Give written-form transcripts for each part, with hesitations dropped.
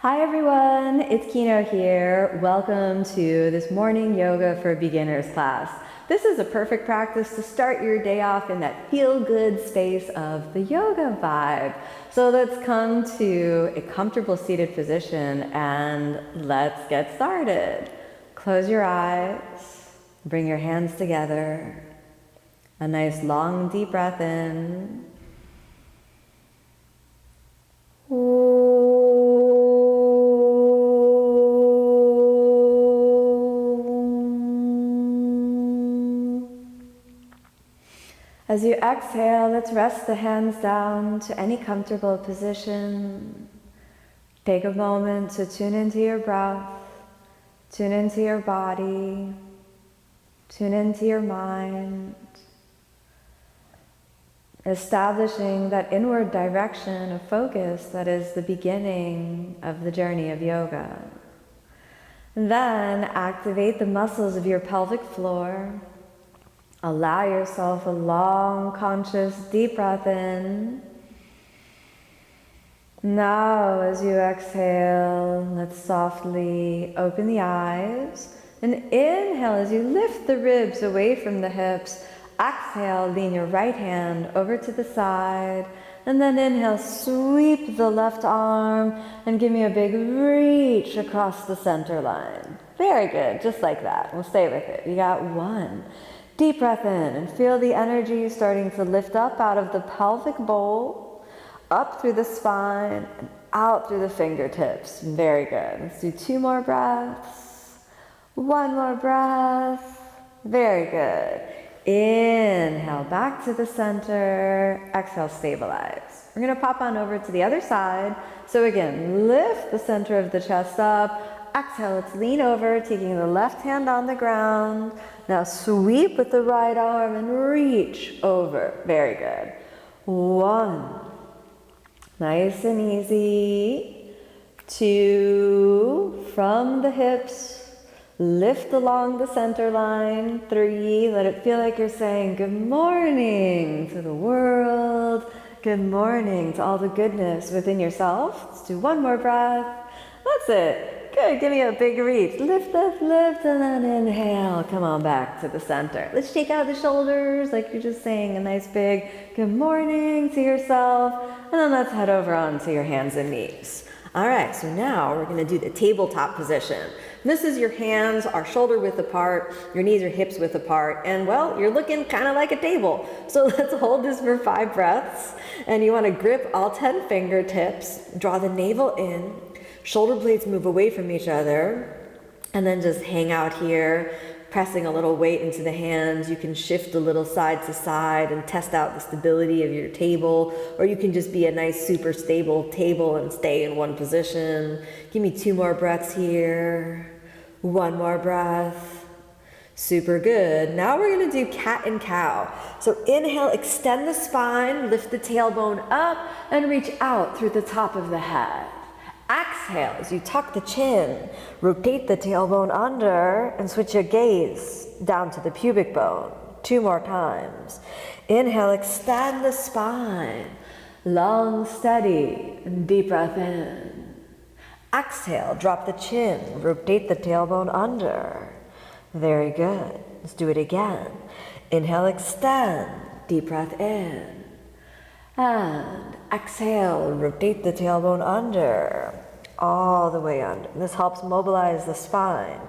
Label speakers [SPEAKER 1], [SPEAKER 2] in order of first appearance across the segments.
[SPEAKER 1] Hi everyone, it's Kino here. Welcome to this morning yoga for beginners class. This is a perfect practice to start your day off in that feel-good space of the yoga vibe. So let's come to a comfortable seated position and let's get started. Close your eyes, bring your hands together. A nice long deep breath in. As you exhale, let's rest the hands down to any comfortable position. Take a moment to tune into your breath, tune into your body, tune into your mind, establishing that inward direction of focus that is the beginning of the journey of yoga. And then activate the muscles of your pelvic floor. Allow yourself a long, conscious, deep breath in. Now, as you exhale, let's softly open the eyes. And inhale as you lift the ribs away from the hips. Exhale, lean your right hand over to the side. And then inhale, sweep the left arm and give me a big reach across the center line. Very good, just like that. We'll stay with it. You got one. Deep breath in and feel the energy starting to lift up out of the pelvic bowl, up through the spine, and out through the fingertips. Very good. Let's do 2 more breaths. 1 more breath. Very good. Inhale, back to the center. Exhale, stabilize. We're going to pop on over to the other side. So again, lift the center of the chest up. Exhale, let's lean over, taking the left hand on the ground. Now sweep with the right arm and reach over. Very good. 1. Nice and easy. 2. From the hips, lift along the center line. 3. Let it feel like you're saying good morning to the world. Good morning to all the goodness within yourself. Let's do 1 more breath. That's it. Good, give me a big reach. Lift, lift, lift, and then inhale. Come on back to the center. Let's shake out the shoulders like you're just saying a nice big good morning to yourself. And then let's head over onto your hands and knees. All right, so now we're gonna do the tabletop position. This is your hands are shoulder width apart, your knees are hips width apart, and well, you're looking kind of like a table. So let's hold this for 5 breaths. And you wanna grip all 10 fingertips, draw the navel in, shoulder blades move away from each other, and then just hang out here, pressing a little weight into the hands. You can shift a little side to side and test out the stability of your table, or you can just be a nice super stable table and stay in one position. Give me 2 more breaths here. 1 more breath. Super good. Now we're gonna do cat and cow. So inhale, extend the spine, lift the tailbone up, and reach out through the top of the head. Exhale as you tuck the chin, rotate the tailbone under, and switch your gaze down to the pubic bone. 2 more times. Inhale, extend the spine, long, steady, and deep breath in. Exhale, drop the chin, rotate the tailbone under. Very good. Let's do it again. Inhale, extend, deep breath in. And exhale, rotate the tailbone under, all the way under. This helps mobilize the spine.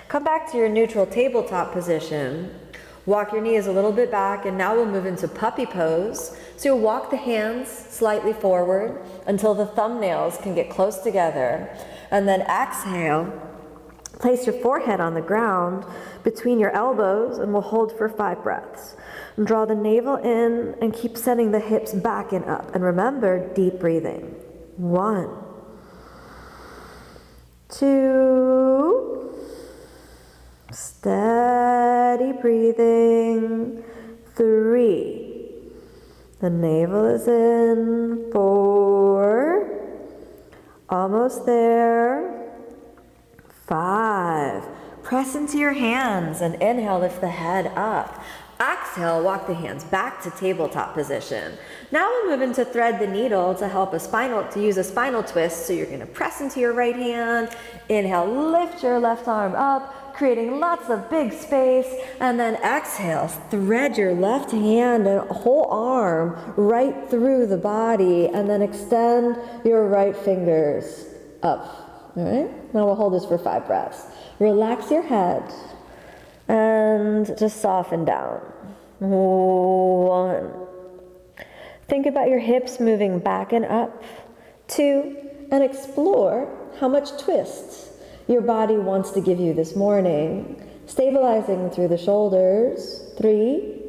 [SPEAKER 1] Come back to your neutral tabletop position. Walk your knees a little bit back, and now we'll move into puppy pose. So you'll walk the hands slightly forward until the thumbnails can get close together. And then exhale, place your forehead on the ground between your elbows, and we'll hold for 5 breaths. And draw the navel in and keep sending the hips back and up. And remember, deep breathing. 1, 2, steady breathing. 3, the navel is in. 4, almost there. 5, press into your hands and inhale, lift the head up. Exhale. exhale, walk the hands back to tabletop position. Now we'll move into thread the needle to use a spinal twist. So you're going to press into your right hand. Inhale, lift your left arm up, creating lots of big space. And then exhale, thread your left hand and whole arm right through the body. And then extend your right fingers up. All right? Now we'll hold this for 5 breaths. Relax your head and just soften down. 1. Think about your hips moving back and up. 2, and explore how much twist your body wants to give you this morning. Stabilizing through the shoulders. 3,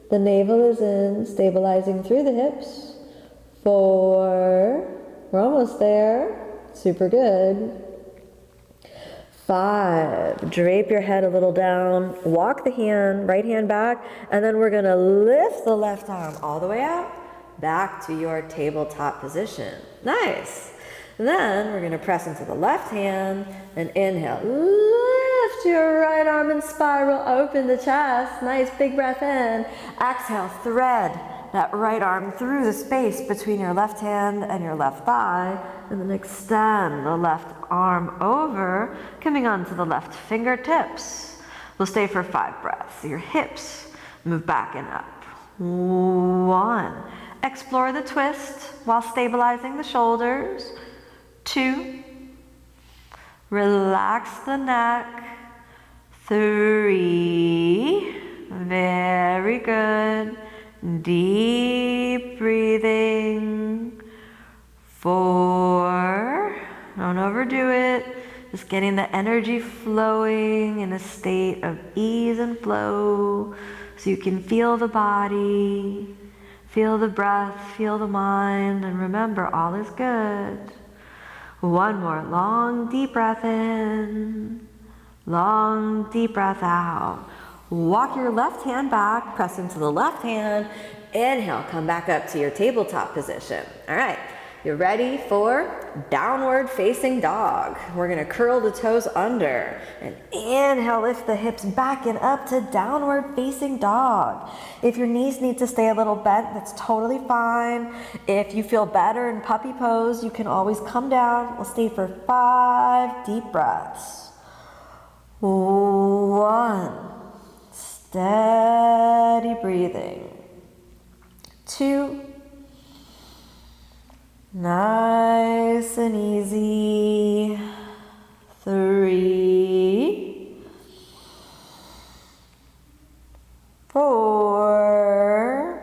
[SPEAKER 1] the navel is in, stabilizing through the hips. 4, we're almost there. Super good. 5, drape your head a little down, walk the hand, right hand back, and then we're gonna lift the left arm all the way out, back to your tabletop position. Nice. Then we're gonna press into the left hand and inhale. Lift your right arm and spiral, open the chest. Nice big breath in. Exhale, thread that right arm through the space between your left hand and your left thigh, and then extend the left arm over, coming onto the left fingertips. We'll stay for 5 breaths. Your hips move back and up. 1, explore the twist while stabilizing the shoulders. 2, relax the neck. 3, very good. Deep breathing. 4, don't overdo it. Just getting the energy flowing in a state of ease and flow so you can feel the body, feel the breath, feel the mind, and remember all is good. 1 more long deep breath in, long deep breath out. Walk your left hand back, press into the left hand. Inhale, come back up to your tabletop position. All right, you're ready for downward facing dog. We're gonna curl the toes under and inhale, lift the hips back and up to downward facing dog. If your knees need to stay a little bent, that's totally fine. If you feel better in puppy pose, you can always come down. We'll stay for 5 deep breaths. 1. Steady breathing. 2, nice and easy. 3, 4,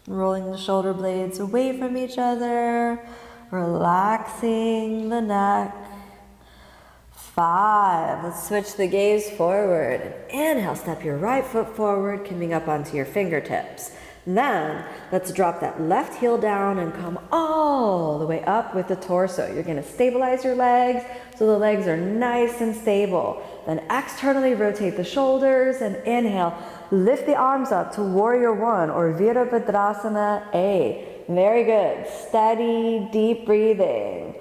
[SPEAKER 1] rolling the shoulder blades away from each other, relaxing the neck. 5, let's switch the gaze forward. Inhale, step your right foot forward, coming up onto your fingertips. Then, let's drop that left heel down and come all the way up with the torso. You're gonna stabilize your legs so the legs are nice and stable. Then externally rotate the shoulders and inhale, lift the arms up to Warrior 1 or Virabhadrasana A. Very good, steady, deep breathing.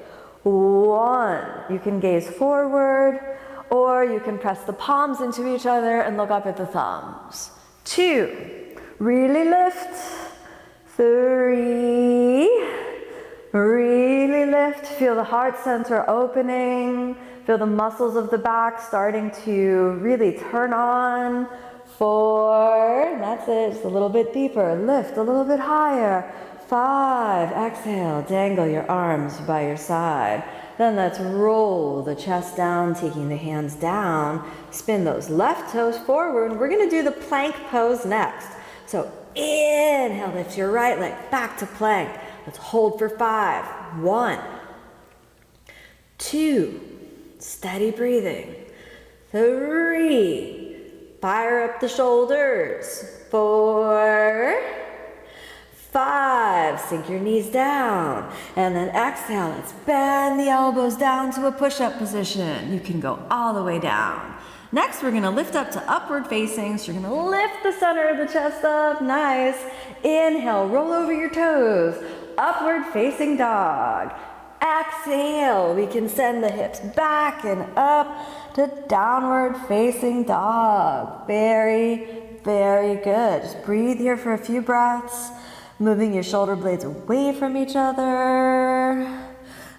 [SPEAKER 1] 1, you can gaze forward, or you can press the palms into each other and look up at the thumbs. 2, really lift. 3, really lift. Feel the heart center opening. Feel the muscles of the back starting to really turn on. 4, that's it, just a little bit deeper. Lift a little bit higher. 5, exhale, dangle your arms by your side. Then let's roll the chest down, taking the hands down. Spin those left toes forward. We're gonna do the plank pose next. So inhale, lift your right leg back to plank. Let's hold for 5. 1, 2, steady breathing. 3, fire up the shoulders. 4, 5, sink your knees down. And then exhale, let's bend the elbows down to a push-up position. You can go all the way down. Next, we're gonna lift up to upward facing. So you're gonna lift the center of the chest up, nice. Inhale, roll over your toes. Upward facing dog. Exhale, we can send the hips back and up to downward facing dog. Very, very good. Just breathe here for a few breaths, moving your shoulder blades away from each other.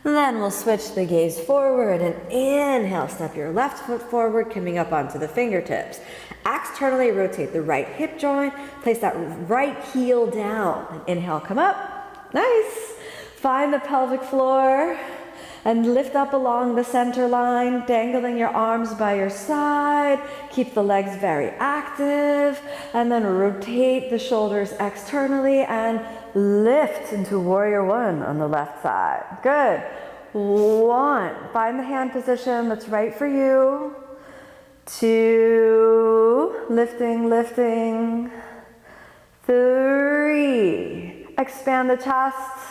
[SPEAKER 1] Then we'll switch the gaze forward and inhale, step your left foot forward, coming up onto the fingertips. Externally rotate the right hip joint, place that right heel down. And inhale, come up. Nice. Find the pelvic floor and lift up along the center line, dangling your arms by your side. Keep the legs very active, and then rotate the shoulders externally and lift into warrior one on the left side. Good. 1, find the hand position that's right for you. 2, lifting, lifting. 3, expand the chest.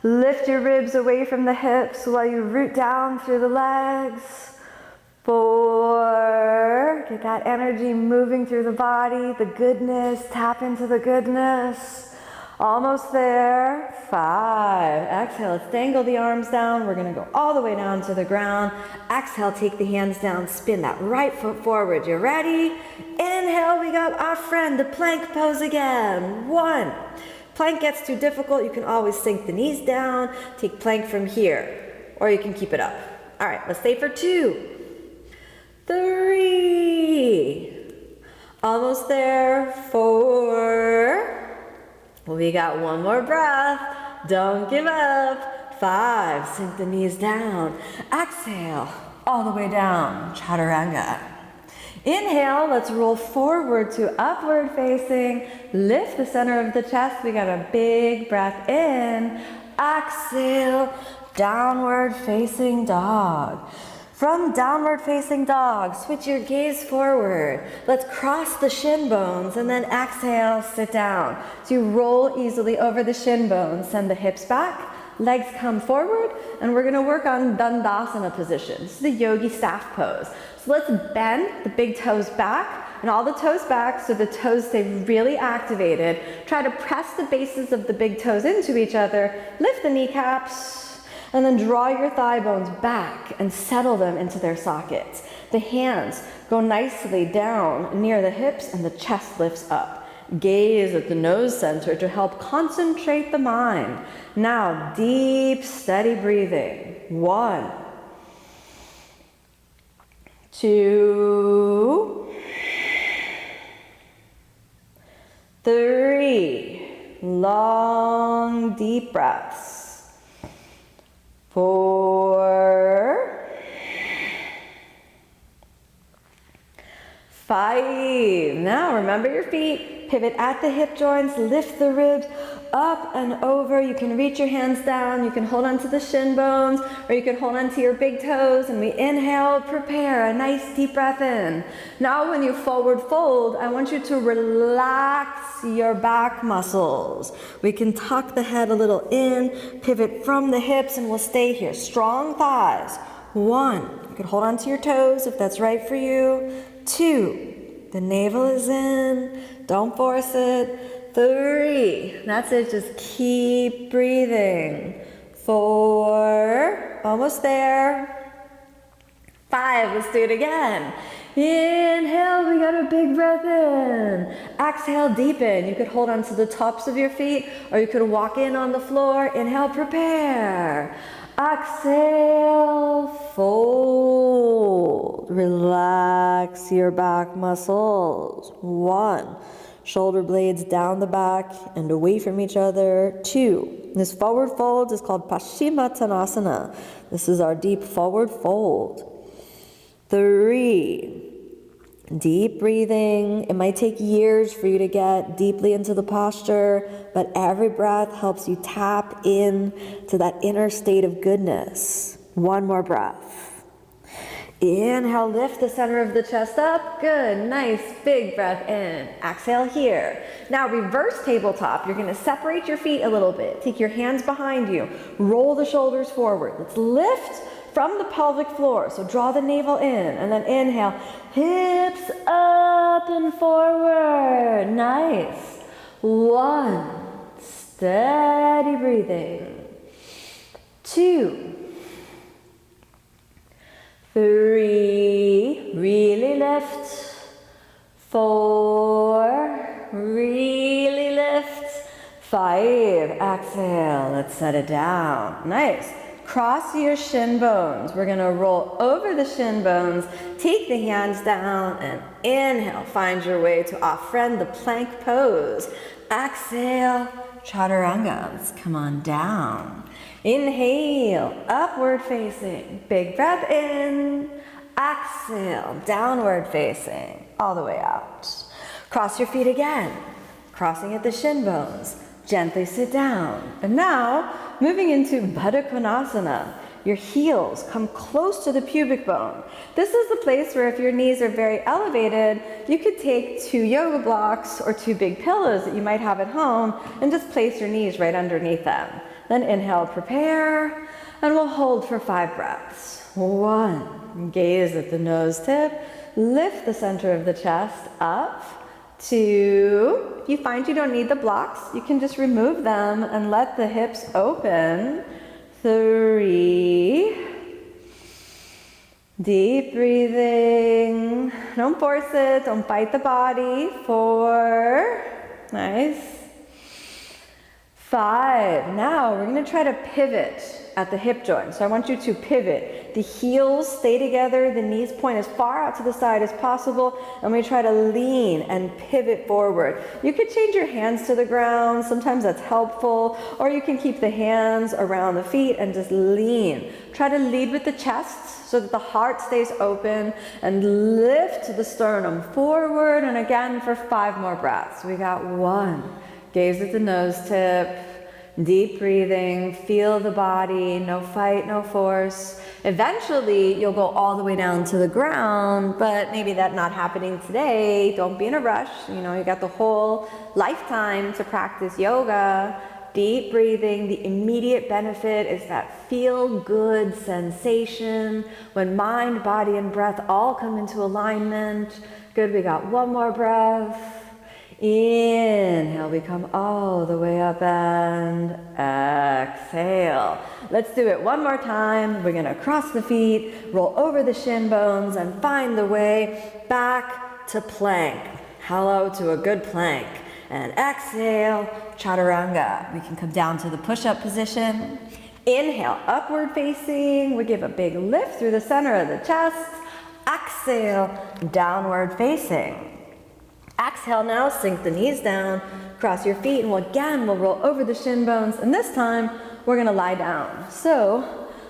[SPEAKER 1] Lift your ribs away from the hips while you root down through the legs. 4, get that energy moving through the body, the goodness, tap into the goodness. Almost there. 5, exhale, let's dangle the arms down. We're gonna go all the way down to the ground. Exhale, take the hands down, spin that right foot forward. You ready? Inhale, we got our friend, the plank pose again. 1, plank gets too difficult, you can always sink the knees down, take plank from here, or you can keep it up. All right, let's stay for 2, 3, almost there, 4, we got 1 more breath, don't give up, 5, sink the knees down, exhale, all the way down, chaturanga. Inhale, let's roll forward to upward facing. Lift the center of the chest. We got a big breath in. Exhale, downward facing dog. From downward facing dog, switch your gaze forward. Let's cross the shin bones and then exhale, sit down. So you roll easily over the shin bones. Send the hips back. Legs come forward, and we're gonna work on Dandasana position. This is the yogi staff pose. So let's bend the big toes back, and all the toes back so the toes stay really activated. Try to press the bases of the big toes into each other. Lift the kneecaps, and then draw your thigh bones back and settle them into their sockets. The hands go nicely down near the hips, and the chest lifts up. Gaze at the nose center to help concentrate the mind. Now, deep, steady breathing. 1, 2, 3, long, deep breaths. 4, 5. Now remember your feet, pivot at the hip joints, lift the ribs up and over. You can reach your hands down, you can hold onto the shin bones, or you can hold onto your big toes, and we inhale, prepare a nice deep breath in. Now when you forward fold, I want you to relax your back muscles. We can tuck the head a little in, pivot from the hips, and we'll stay here. Strong thighs. 1, you can hold onto your toes if that's right for you. 2, the navel is in, don't force it. 3, that's it, just keep breathing. 4, almost there. 5, let's do it again. Inhale, we got a big breath in. Exhale, deepen. You could hold on to the tops of your feet, or you could walk in on the floor. Inhale, prepare. Exhale, fold. Relax your back muscles. 1, shoulder blades down the back and away from each other. 2, this forward fold is called Paschimottanasana. This is our deep forward fold. 3, deep breathing. It might take years for you to get deeply into the posture, but every breath helps you tap in to that inner state of goodness. 1 more breath. Inhale, lift the center of the chest up. Good, nice, big breath in. Exhale here. Now reverse tabletop. You're gonna separate your feet a little bit. Take your hands behind you. Roll the shoulders forward. Let's lift from the pelvic floor. So draw the navel in, and then inhale. Hips up and forward. Nice. 1, steady breathing. 2, 3, really lift. 4, really lift. 5, exhale, let's set it down. Nice. Cross your shin bones. We're gonna roll over the shin bones, take the hands down, and inhale. Find your way to off-friend, the plank pose. Exhale, chaturanga. Let's come on down. Inhale, upward facing. Big breath in. Exhale, downward facing, all the way out. Cross your feet again, crossing at the shin bones. Gently sit down. And now, moving into Baddha Konasana. Your heels come close to the pubic bone. This is the place where if your knees are very elevated, you could take 2 yoga blocks or 2 big pillows that you might have at home and just place your knees right underneath them. Then inhale, prepare, and we'll hold for 5 breaths. 1, gaze at the nose tip, lift the center of the chest up. 2, if you find you don't need the blocks, you can just remove them and let the hips open. 3, deep breathing, don't force it, don't bite the body. 4, nice. 5, now we're gonna try to pivot at the hip joint. So I want you to pivot. The heels stay together, the knees point as far out to the side as possible, and we try to lean and pivot forward. You could change your hands to the ground, sometimes that's helpful, or you can keep the hands around the feet and just lean. Try to lead with the chest so that the heart stays open, and lift the sternum forward, and again for 5 more breaths. We got 1, gaze at the nose tip. Deep breathing, feel the body, no fight, no force. Eventually, you'll go all the way down to the ground, but maybe that's not happening today. Don't be in a rush. You know, you got the whole lifetime to practice yoga. Deep breathing, the immediate benefit is that feel-good sensation when mind, body, and breath all come into alignment. Good, we got 1 more breath. Inhale, we come all the way up and exhale. Let's do it 1 more time. We're gonna cross the feet, roll over the shin bones, and find the way back to plank. Hello to a good plank. And exhale, chaturanga. We can come down to the push-up position. Inhale, upward facing. We give a big lift through the center of the chest. Exhale, downward facing. Exhale now, sink the knees down, cross your feet, and we'll roll over the shin bones, and this time we're gonna lie down. So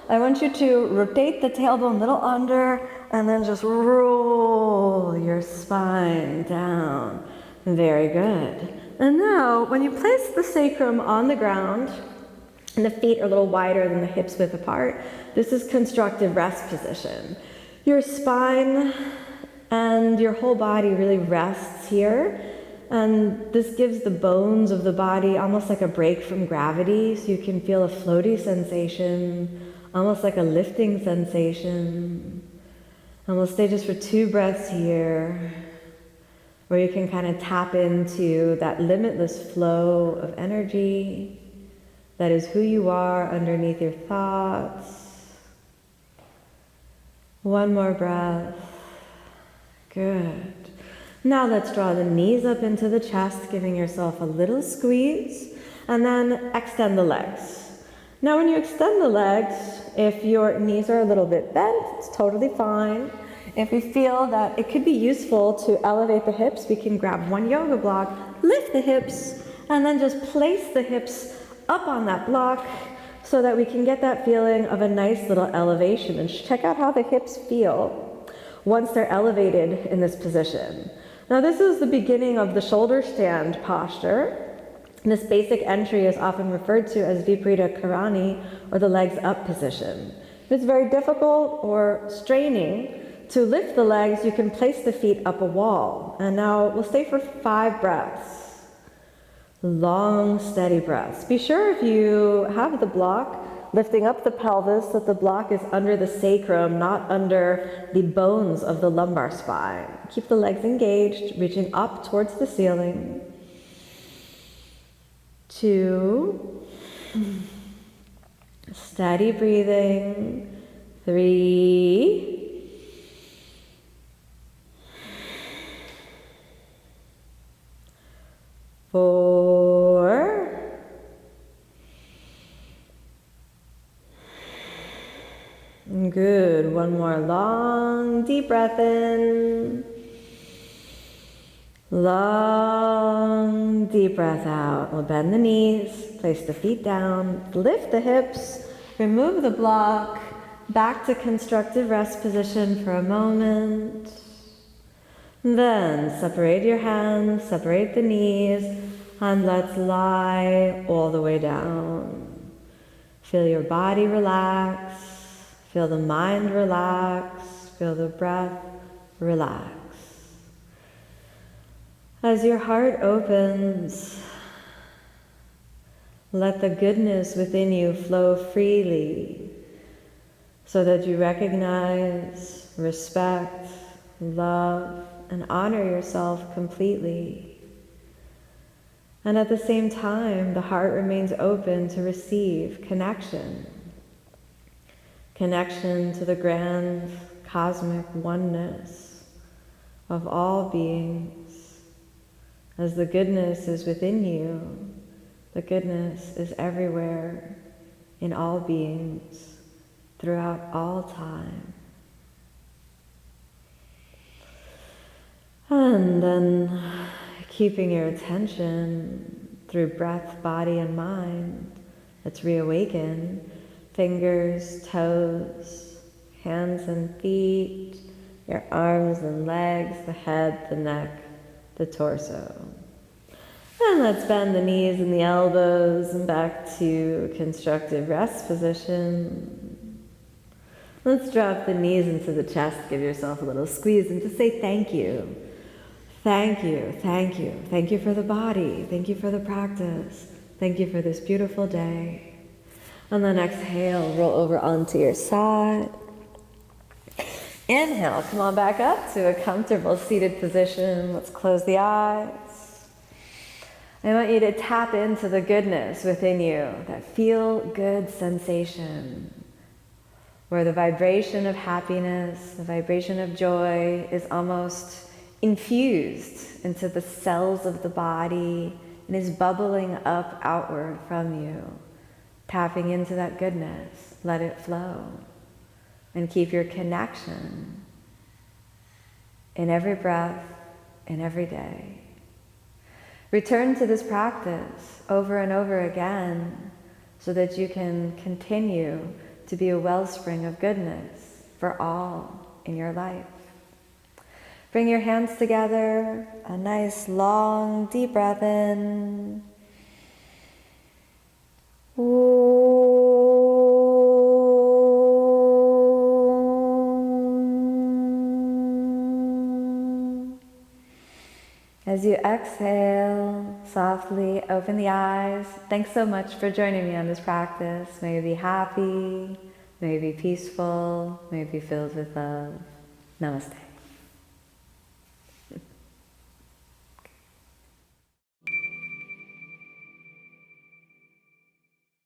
[SPEAKER 1] I want you to rotate the tailbone a little under, and then just roll your spine down. Very good. And now, when you place the sacrum on the ground, and the feet are a little wider than the hips width apart, this is constructive rest position. Your spine and your whole body really rests here, and this gives the bones of the body almost like a break from gravity, so you can feel a floaty sensation, almost like a lifting sensation. And we'll stay just for 2 breaths here, where you can kind of tap into that limitless flow of energy that is who you are underneath your thoughts. 1 more breath. Good. Now let's draw the knees up into the chest, giving yourself a little squeeze, and then extend the legs. Now when you extend the legs, if your knees are a little bit bent, it's totally fine. If we feel that it could be useful to elevate the hips, we can grab 1 yoga block, lift the hips, and then just place the hips up on that block so that we can get that feeling of a nice little elevation. And check out how the hips feel once they're elevated in this position. Now this is the beginning of the shoulder stand posture. This basic entry is often referred to as Viparita Karani, or the legs up position. If it's very difficult or straining to lift the legs, you can place the feet up a wall. And now we'll stay for 5 breaths. Long, steady breaths. Be sure if you have the block, lifting up the pelvis, that the block is under the sacrum, not under the bones of the lumbar spine. Keep the legs engaged, reaching up towards the ceiling. 2. Steady breathing. 3. Good. One more long, deep breath in. Long, deep breath out. We'll bend the knees, place the feet down, lift the hips, remove the block, back to constructive rest position for a moment. Then separate your hands, separate the knees, and let's lie all the way down. Feel your body relax, feel the mind relax, feel the breath relax. As your heart opens, let the goodness within you flow freely so that you recognize, respect, love, and honor yourself completely. And at the same time, the heart remains open to receive connection. Connection to the grand cosmic oneness of all beings. As the goodness is within you, the goodness is everywhere, in all beings, throughout all time. And then keeping your attention through breath, body, and mind, let's reawaken fingers, toes, hands and feet, your arms and legs, the head, the neck, the torso. And let's bend the knees and the elbows and back to constructive rest position. Let's drop the knees into the chest, give yourself a little squeeze, and just say thank you. Thank you, thank you. Thank you for the body. Thank you for the practice. Thank you for this beautiful day. And then exhale, roll over onto your side. Inhale, come on back up to a comfortable seated position. Let's close the eyes. I want you to tap into the goodness within you, that feel-good sensation, where the vibration of happiness, the vibration of joy is almost infused into the cells of the body and is bubbling up outward from you. Tapping into that goodness, let it flow. And keep your connection in every breath, in every day. Return to this practice over and over again so that you can continue to be a wellspring of goodness for all in your life. Bring your hands together, a nice long deep breath in. As you exhale, softly open the eyes. Thanks so much for joining me on this practice. May you be happy, may you be peaceful, may you be filled with love. Namaste.